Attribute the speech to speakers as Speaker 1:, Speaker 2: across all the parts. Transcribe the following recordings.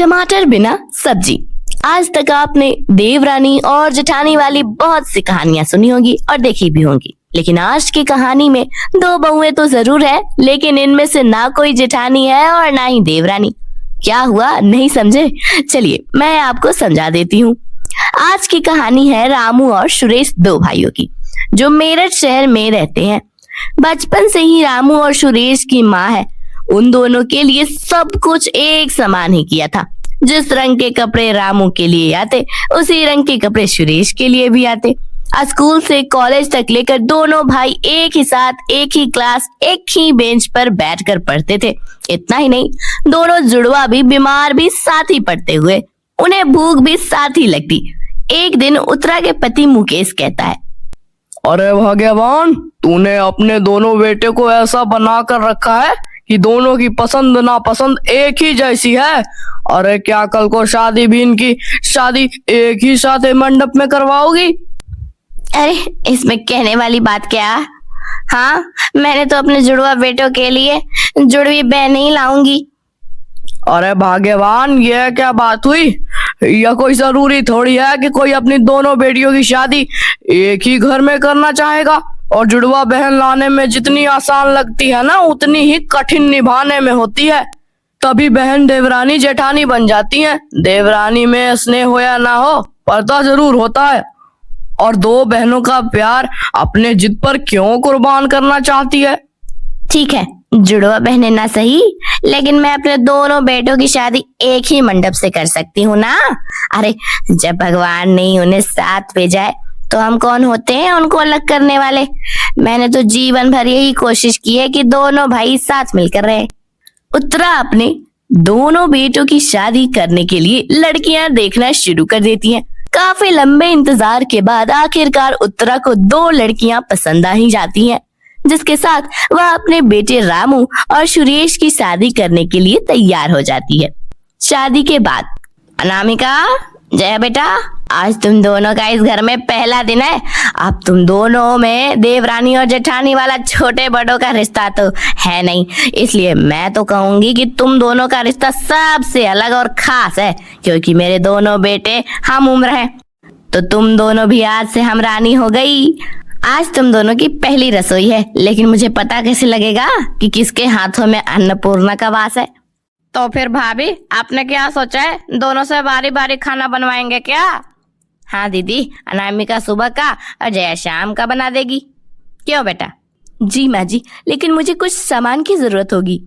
Speaker 1: टमाटर बिना सब्जी। आज तक आपने देवरानी और जेठानी वाली बहुत सी कहानियां सुनी होगी और देखी भी होंगी, लेकिन आज की कहानी में दो बहुएं तो जरूर है, लेकिन इनमें से ना कोई जेठानी है और ना ही देवरानी। क्या हुआ, नहीं समझे? चलिए मैं आपको समझा देती हूँ। आज की कहानी है रामू और सुरेश, दो भाइयों की, जो मेरठ शहर में रहते हैं। बचपन से ही रामू और सुरेश की माँ है उन दोनों के लिए सब कुछ एक समान ही किया था। जिस रंग के कपड़े रामू के लिए आते, उसी रंग के कपड़े सुरेश के लिए भी आते। स्कूल से कॉलेज तक लेकर दोनों भाई एक ही साथ, एक ही क्लास, एक ही बेंच पर बैठकर पढ़ते थे। इतना ही नहीं, दोनों जुड़वा भी बीमार भी साथ ही पढ़ते हुए, उन्हें भूख भी साथ ही लगती। एक दिन उत्तरा के पति मुकेश कहता है,
Speaker 2: अरे भाग्यवान, तूने अपने दोनों बेटे को ऐसा बना कर रखा है कि दोनों की पसंद नापसंद एक ही जैसी है। अरे क्या कल को शादी भी इनकी शादी एक ही साथ मंडप में करवाओगी?
Speaker 1: अरे इसमें कहने वाली बात क्या? हाँ, मैंने तो अपने जुड़वा बेटों के लिए जुड़वी बहन ही लाऊंगी।
Speaker 2: अरे भाग्यवान, यह क्या बात हुई? यह कोई जरूरी थोड़ी है कि कोई अपनी दोनों बेटियों की शादी एक ही घर में करना चाहेगा। और जुड़वा बहन लाने में जितनी आसान लगती है ना, उतनी ही कठिन निभाने में होती है। तभी बहन देवरानी जेठानी बन जाती है। देवरानी में स्नेह हो या ना हो, पर्दा जरूर होता है। और दो बहनों का प्यार अपने जिद पर क्यों कुर्बान करना चाहती है?
Speaker 1: ठीक है, जुड़वा बहनें ना सही, लेकिन मैं अपने दोनों बेटों की शादी एक ही मंडप से कर सकती हूँ ना। अरे जब भगवान ने ही उन्हें साथ भेजा है तो हम कौन होते हैं उनको अलग करने वाले। मैंने तो जीवन भर यही कोशिश की है कि दोनों भाई साथ मिलकर रहे। उत्तरा अपने दोनों बेटों की शादी करने के लिए लड़कियां देखना शुरू कर देती हैं। काफी लंबे इंतजार के बाद आखिरकार उत्तरा को दो लड़कियां पसंद आ ही जाती हैं, जिसके साथ वह अपने बेटे रामू और सुरेश की शादी करने के लिए तैयार हो जाती है। शादी के बाद, अनामिका, जया बेटा, आज तुम दोनों का इस घर में पहला दिन है। अब तुम दोनों में देवरानी और जेठानी वाला छोटे बड़ों का रिश्ता तो है नहीं, इसलिए मैं तो कहूंगी कि तुम दोनों का रिश्ता सबसे अलग और खास है, क्योंकि मेरे दोनों बेटे हम उम्र हैं। तो तुम दोनों भी आज से हम रानी हो गई। आज तुम दोनों की पहली रसोई है, लेकिन मुझे पता कैसे लगेगा कि किसके हाथों में अन्नपूर्णा का वास है?
Speaker 3: तो फिर भाभी, आपने क्या सोचा है? दोनों से बारी बारी खाना बनवाएंगे क्या?
Speaker 1: हाँ दीदी, अनामिका सुबह का और जया शाम का बना देगी। क्यों बेटा? जी माँ जी, लेकिन मुझे कुछ सामान की जरूरत होगी।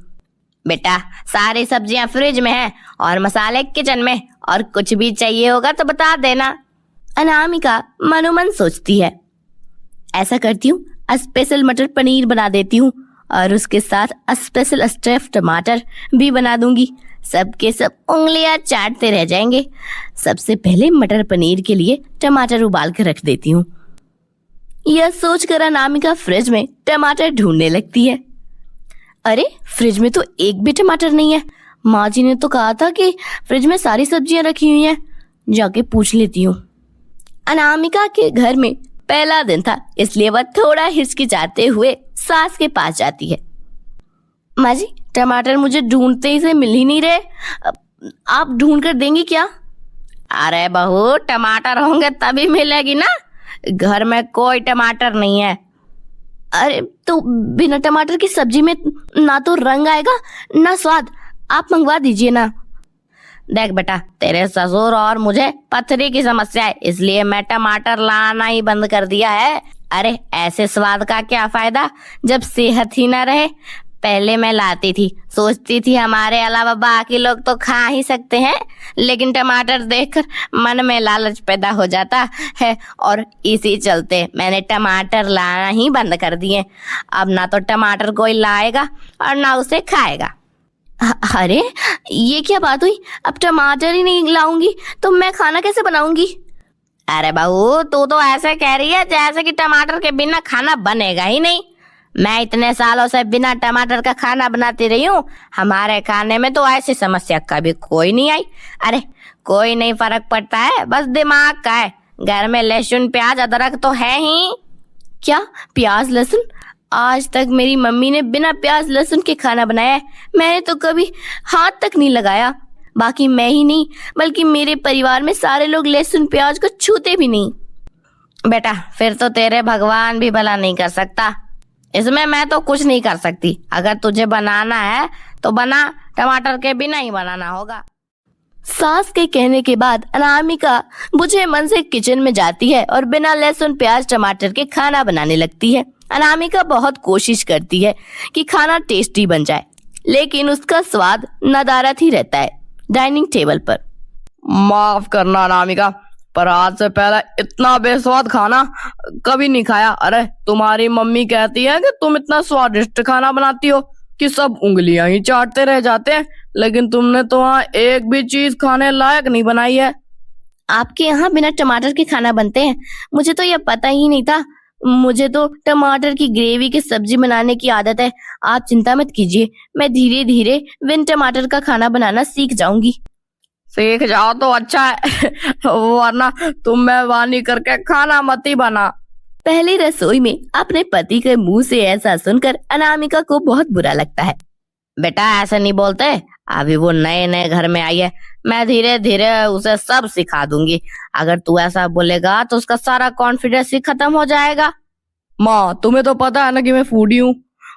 Speaker 1: बेटा, सारी सब्जियां फ्रिज में हैं और मसाले किचन में, और कुछ भी चाहिए होगा तो बता देना। अनामिका मनोमन सोचती है, ऐसा करती हूँ, स्पेशल मटर पनीर बना देती हूँ और उसके साथ स्पेशल स्टफ टमाटर भी बना दूंगी। सबके सब उंगलियां चाटते रह जाएंगे। सबसे पहले मटर पनीर के लिए टमाटर उबाल कर रख देती हूँ। यह सोचकर अनामिका फ्रिज में टमाटर ढूंढने लगती है। अरे फ्रिज में तो एक भी टमाटर नहीं है। माँ जी ने तो कहा था कि फ्रिज में सारी सब्जियां रखी हुई हैं। जाके पूछ लेती हूँ। अनामिका के घर में पहला दिन था, इसलिए वह थोड़ा हिचकिचाते हुए सास के पास जाती है। माँ जी, टमाटर मुझे ढूंढते ही से मिल ही नहीं रहे, आप ढूंढ कर देंगी क्या?
Speaker 3: अरे बहू, टमाटर होंगे तभी मिलेगी ना। घर में कोई टमाटर नहीं है।
Speaker 1: अरे तो बिना टमाटर की सब्जी में ना तो रंग आएगा ना स्वाद, आप मंगवा दीजिए ना।
Speaker 3: देख बेटा, तेरे ससुर और मुझे पथरी की समस्या है, इसलिए मैं टमाटर लाना ही बंद कर दिया है। अरे ऐसे स्वाद का क्या फायदा जब सेहत ही ना रहे। पहले मैं लाती थी, सोचती थी हमारे अलावा बाकी लोग तो खा ही सकते हैं, लेकिन टमाटर देखकर मन में लालच पैदा हो जाता है और इसी चलते मैंने टमाटर लाना ही बंद कर दिए। अब ना तो टमाटर कोई लाएगा और ना उसे खाएगा।
Speaker 1: अरे ये क्या बात हुई? अब टमाटर ही नहीं लाऊंगी तो मैं खाना कैसे बनाऊंगी?
Speaker 3: अरे बहू, तू तो ऐसे कह रही है जैसे कि टमाटर के बिना खाना बनेगा ही नहीं। मैं इतने सालों से बिना टमाटर का खाना बनाती रही हूँ, हमारे खाने में तो ऐसी समस्या कभी कोई नहीं आई। अरे कोई नहीं फर्क पड़ता है, बस दिमाग का है। घर में लहसुन प्याज अदरक तो है ही।
Speaker 1: क्या प्याज लहसुन? आज तक मेरी मम्मी ने बिना प्याज लहसुन के खाना बनाया है, मैंने तो कभी हाथ तक नहीं लगाया। बाकी मैं ही नहीं बल्कि मेरे परिवार में सारे लोग लहसुन प्याज को छूते भी नहीं।
Speaker 3: बेटा फिर तो तेरे भगवान भी भला नहीं कर सकता, इसमें मैं तो कुछ नहीं कर सकती। अगर तुझे बनाना है तो बना, टमाटर के बिना ही बनाना होगा।
Speaker 1: सास के कहने के बाद अनामिका बुझे मन से किचन में जाती है और बिना लहसुन प्याज टमाटर के खाना बनाने लगती है। अनामिका बहुत कोशिश करती है कि खाना टेस्टी बन जाए, लेकिन उसका स्वाद नदारद ही रहता है। डाइनिंग टेबल पर
Speaker 2: माफ करना अनामिका, पर आज से पहले इतना बेस्वाद खाना कभी नहीं खाया। अरे तुम्हारी मम्मी कहती है कि तुम इतना स्वादिष्ट खाना बनाती हो कि सब उंगलियां ही चाटते रह जाते हैं, लेकिन तुमने तो वहाँ एक भी चीज खाने लायक नहीं बनाई है।
Speaker 1: आपके यहाँ बिना टमाटर के खाना बनते हैं? मुझे तो यह पता ही नहीं था। मुझे तो टमाटर की ग्रेवी की सब्जी बनाने की आदत है। आप चिंता मत कीजिए, मैं धीरे धीरे बिन टमाटर का खाना बनाना सीख जाऊंगी।
Speaker 2: सीख जाओ तो अच्छा है वरना तुम मेहरबानी करके खाना मत ही बना।
Speaker 1: पहली रसोई में अपने पति के मुंह से ऐसा सुनकर अनामिका को बहुत बुरा लगता है।
Speaker 3: बेटा ऐसे नहीं बोलते, अभी वो नए नए घर में आई है, मैं धीरे धीरे उसे सब सिखा दूंगी। अगर तू ऐसा बोलेगा तो उसका सारा कॉन्फिडेंस ही खत्म हो जाएगा।
Speaker 2: माँ तुम्हें तो पता है ना कि मैं फूडी हूँ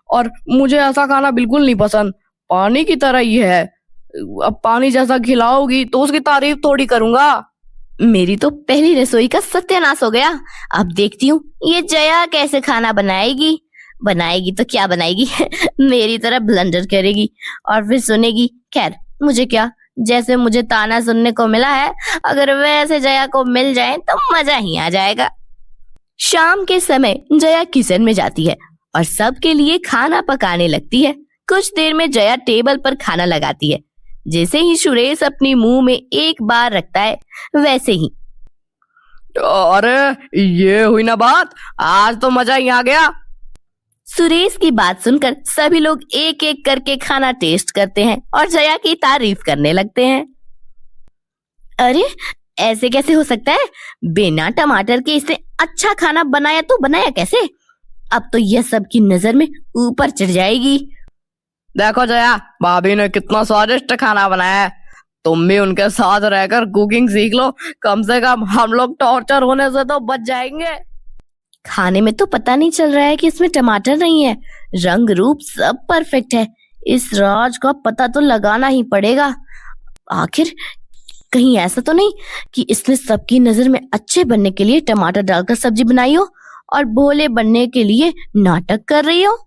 Speaker 2: और मुझे ऐसा खाना बिल्कुल नहीं पसंद। पानी की तरह ही है, अब पानी जैसा खिलाओगी तो उसकी तारीफ थोड़ी करूंगा।
Speaker 1: मेरी तो पहली रसोई का सत्यानाश हो गया। अब देखती हूँ ये जया कैसे खाना बनाएगी तो क्या बनाएगी मेरी तरह ब्लंडर करेगी और फिर सुनेगी। खैर मुझे क्या, जैसे मुझे ताना सुनने को मिला है, अगर वैसे जया को मिल जाए तो मजा ही आ जाएगा। शाम के समय जया किचन में जाती है और सबके लिए खाना पकाने लगती है। कुछ देर में जया टेबल पर खाना लगाती है। जैसे ही सुरेश अपने मुंह में एक बार रखता है, वैसे ही
Speaker 2: अरे ये हुई ना बात, आज तो मजा ही आ गया।
Speaker 1: सुरेश की बात सुनकर सभी लोग एक एक करके खाना टेस्ट करते हैं और जया की तारीफ करने लगते हैं। अरे ऐसे कैसे हो सकता है? बिना टमाटर के इसने अच्छा खाना बनाया तो बनाया कैसे? अब तो यह सबकी नजर में ऊपर चढ़ जाएगी।
Speaker 2: देखो जया, भाभी ने कितना स्वादिष्ट खाना बनाया है। तुम भी उनके साथ रहकर कुकिंग सीख लो, कम से कम हम लोग टॉर्चर होने से तो बच जाएंगे।
Speaker 1: खाने में तो पता नहीं चल रहा है कि इसमें टमाटर नहीं है। रंग रूप सब परफेक्ट है। इस राज का पता तो लगाना ही पड़ेगा। आखिर कहीं ऐसा तो नहीं कि इसने सबकी नजर में अच्छे बनने के लिए टमाटर डालकर सब्जी बनाई हो और भोले बनने के लिए नाटक कर रही हो।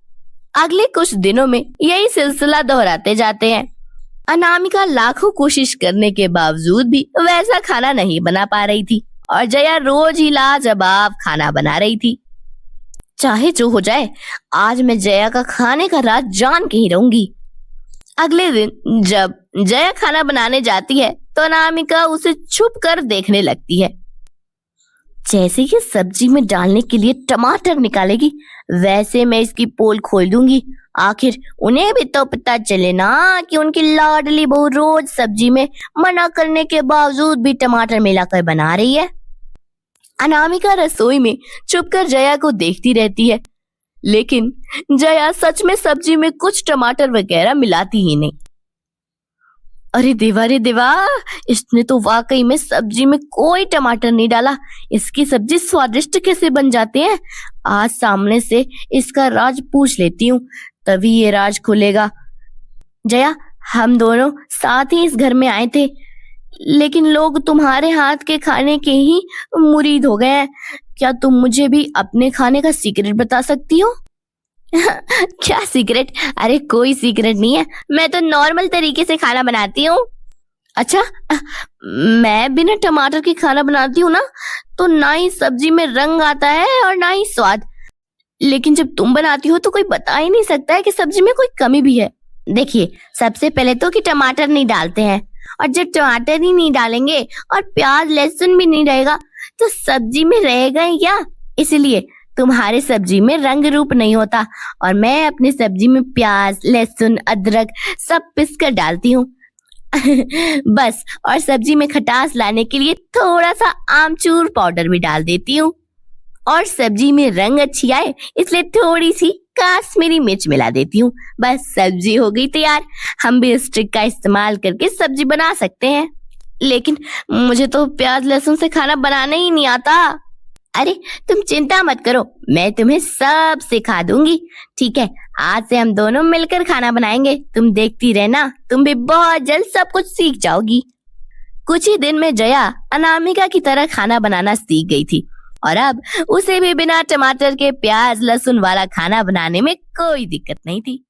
Speaker 1: अगले कुछ दिनों में यही सिलसिला दोहराते जाते हैं। अनामिका लाखों कोशिश करने के बावजूद भी वैसा खाना नहीं बना पा रही थी और जया रोज ही लाजवाब खाना बना रही थी। चाहे जो हो जाए, आज मैं जया का खाने का राज जान के ही रहूंगी। अगले दिन जब जया खाना बनाने जाती है तो अनामिका उसे छुप कर देखने लगती है। जैसे ही सब्जी में डालने के लिए टमाटर निकालेगी, वैसे मैं इसकी पोल खोल दूंगी। आखिर उन्हें भी तो पता चले ना कि उनकी लाडली बहू रोज सब्जी में मना करने के बावजूद भी टमाटर मिलाकर बना रही है। अनामिका रसोई में चुपकर जया को देखती रहती है, लेकिन जया सच में सब्जी में कुछ टमाटर वगैरह मिलाती ही नहीं। अरे देवा, इसने तो वाकई में सब्जी में कोई टमाटर नहीं डाला। इसकी सब्जी स्वादिष्ट कैसे बन जाते हैं? आज सामने से इसका राज पूछ लेती हूँ, तभी ये राज खुलेगा। जया, हम दोनों साथ ही इस घर में आए थे, लेकिन लोग तुम्हारे हाथ के खाने के ही मुरीद हो गए हैं। क्या तुम मुझे भी अपने खाने का सीक्रेट बता सकती हो? क्या सीक्रेट? अरे कोई सीक्रेट नहीं है, मैं तो नॉर्मल तरीके से खाना बनाती हूँ। अच्छा, मैं बिना टमाटर के खाना बनाती हूँ ना, तो ना ही सब्जी में रंग आता है और ना ही स्वाद। लेकिन जब तुम बनाती हो तो कोई बता ही नहीं सकता है कि सब्जी में कोई कमी भी है। देखिए, सबसे पहले तो कि टमाटर नहीं डालते हैं, और जब टमाटर ही नहीं डालेंगे और प्याज लहसुन भी नहीं रहेगा तो सब्जी में रहेगा ही क्या? इसलिए तुम्हारे सब्जी में रंग रूप नहीं होता और मैं अपनी सब्जी में प्याज लहसुन अदरक सब पीस कर डालती हूँ बस। और सब्जी में खटास लाने के लिए थोड़ा सा आमचूर पाउडर भी डाल देती हूँ। और सब्जी में रंग अच्छी आए इसलिए थोड़ी सी काश्मीरी मिर्च मिला देती हूँ। बस सब्जी हो गई तैयार। हम भी इस ट्रिक का इस्तेमाल करके सब्जी बना सकते हैं। लेकिन मुझे तो प्याज लहसुन से खाना बनाना ही नहीं आता। अरे तुम चिंता मत करो, मैं तुम्हें सब सिखा दूंगी। ठीक है, आज से हम दोनों मिलकर खाना बनाएंगे। तुम देखती रहना, तुम भी बहुत जल्द सब कुछ सीख जाओगी। कुछ ही दिन में जया अनामिका की तरह खाना बनाना सीख गई थी और अब उसे भी बिना टमाटर के प्याज लहसुन वाला खाना बनाने में कोई दिक्कत नहीं थी।